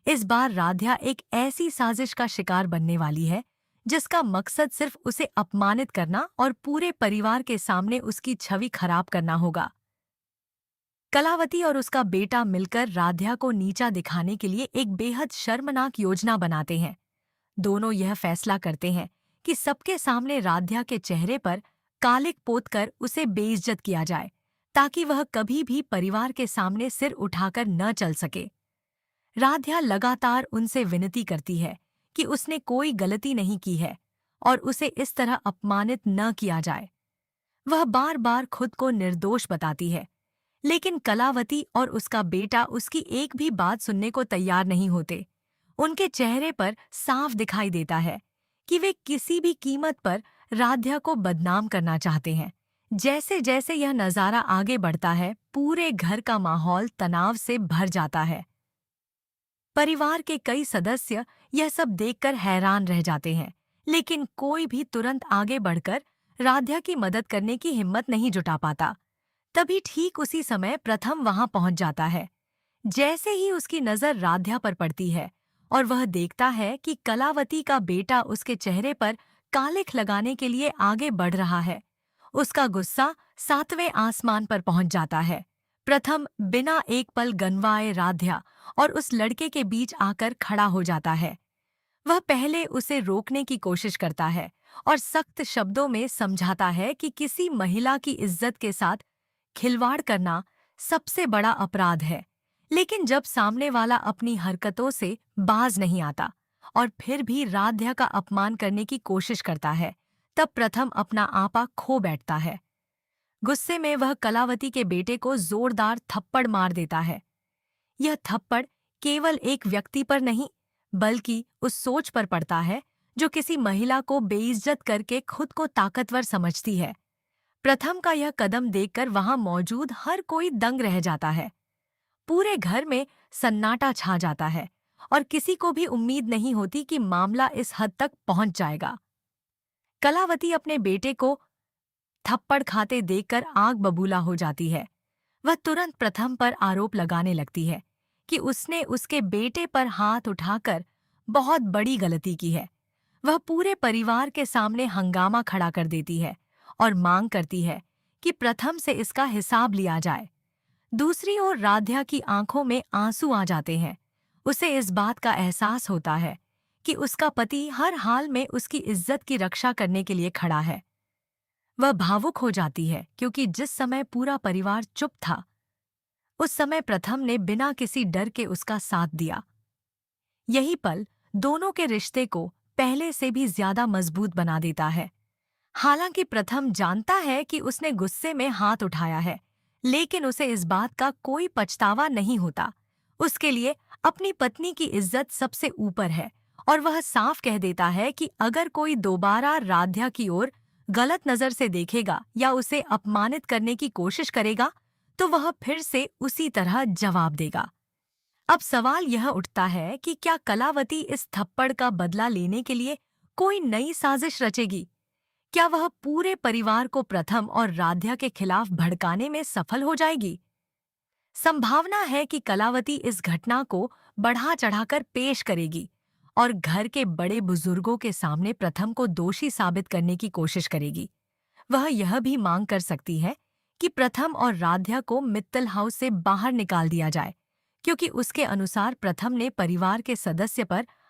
इस बार राध्या एक ऐसी साजिश का शिकार बनने वाली है जिसका मकसद सिर्फ उसे अपमानित करना और पूरे परिवार के सामने उसकी छवि खराब करना होगा। कलावती और उसका बेटा मिलकर राध्या को नीचा दिखाने के लिए एक बेहद शर्मनाक योजना बनाते हैं। दोनों यह फैसला करते हैं कि सबके सामने राध्या के चेहरे पर कालिक पोतकर उसे बेइज्जत किया जाए, ताकि वह कभी भी परिवार के सामने सिर उठाकर न चल सके। राध्या लगातार उनसे विनती करती है कि उसने कोई गलती नहीं की है और उसे इस तरह अपमानित न किया जाए। वह बार बार खुद को निर्दोष बताती है, लेकिन कलावती और उसका बेटा उसकी एक भी बात सुनने को तैयार नहीं होते। उनके चेहरे पर साफ दिखाई देता है कि वे किसी भी कीमत पर राध्या को बदनाम करना चाहते हैं। जैसे जैसे यह नज़ारा आगे बढ़ता है, पूरे घर का माहौल तनाव से भर जाता है। परिवार के कई सदस्य यह सब देखकर हैरान रह जाते हैं, लेकिन कोई भी तुरंत आगे बढ़कर राध्या की मदद करने की हिम्मत नहीं जुटा पाता। तभी ठीक उसी समय प्रथम वहां पहुंच जाता है। जैसे ही उसकी नजर राध्या पर पड़ती है और वह देखता है कि कलावती का बेटा उसके चेहरे पर कालिख लगाने के लिए आगे बढ़ रहा है, उसका गुस्सा सातवें आसमान पर पहुंच जाता है। प्रथम बिना एक पल गनवाए राध्या और उस लड़के के बीच आकर खड़ा हो जाता है। वह पहले उसे रोकने की कोशिश करता है और सख्त शब्दों में समझाता है कि किसी महिला की इज्जत के साथ खिलवाड़ करना सबसे बड़ा अपराध है। लेकिन जब सामने वाला अपनी हरकतों से बाज नहीं आता और फिर भी राध्या का अपमान करने की कोशिश करता है, तब प्रथम अपना आपा खो बैठता है। गुस्से में वह कलावती के बेटे को जोरदार थप्पड़ मार देता है। यह थप्पड़ केवल एक व्यक्ति पर नहीं, बल्कि उस सोच पर पड़ता है जो किसी महिला को बेइज्जत करके खुद को ताकतवर समझती है। प्रथम का यह कदम देखकर वहां मौजूद हर कोई दंग रह जाता है। पूरे घर में सन्नाटा छा जाता है और किसी को भी उम्मीद नहीं होती कि मामला इस हद तक पहुंच जाएगा। कलावती अपने बेटे को थप्पड़ खाते देखकर आग बबूला हो जाती है। वह तुरंत प्रथम पर आरोप लगाने लगती है कि उसने उसके बेटे पर हाथ उठाकर बहुत बड़ी गलती की है। वह पूरे परिवार के सामने हंगामा खड़ा कर देती है और मांग करती है कि प्रथम से इसका हिसाब लिया जाए। दूसरी ओर राध्या की आंखों में आंसू आ जाते हैं। उसे इस बात का एहसास होता है कि उसका पति हर हाल में उसकी इज्जत की रक्षा करने के लिए खड़ा है। वह भावुक हो जाती है क्योंकि जिस समय पूरा परिवार चुप था, उस समय प्रथम ने बिना किसी डर के उसका साथ दिया। यही पल दोनों के रिश्ते को पहले से भी ज्यादा मजबूत बना देता है। हालांकि प्रथम जानता है कि उसने गुस्से में हाथ उठाया है, लेकिन उसे इस बात का कोई पछतावा नहीं होता। उसके लिए अपनी पत्नी की इज्जत सबसे ऊपर है और वह साफ कह देता है कि अगर कोई दोबारा राध्या की ओर गलत नजर से देखेगा या उसे अपमानित करने की कोशिश करेगा, तो वह फिर से उसी तरह जवाब देगा। अब सवाल यह उठता है कि क्या कलावती इस थप्पड़ का बदला लेने के लिए कोई नई साजिश रचेगी? क्या वह पूरे परिवार को प्रथम और राध्या के खिलाफ भड़काने में सफल हो जाएगी? संभावना है कि कलावती इस घटना को बढ़ा चढ़ाकर पेश करेगी और घर के बड़े बुजुर्गों के सामने प्रथम को दोषी साबित करने की कोशिश करेगी। वह यह भी मांग कर सकती है कि प्रथम और राध्या को मित्तल हाउस से बाहर निकाल दिया जाए, क्योंकि उसके अनुसार प्रथम ने परिवार के सदस्य पर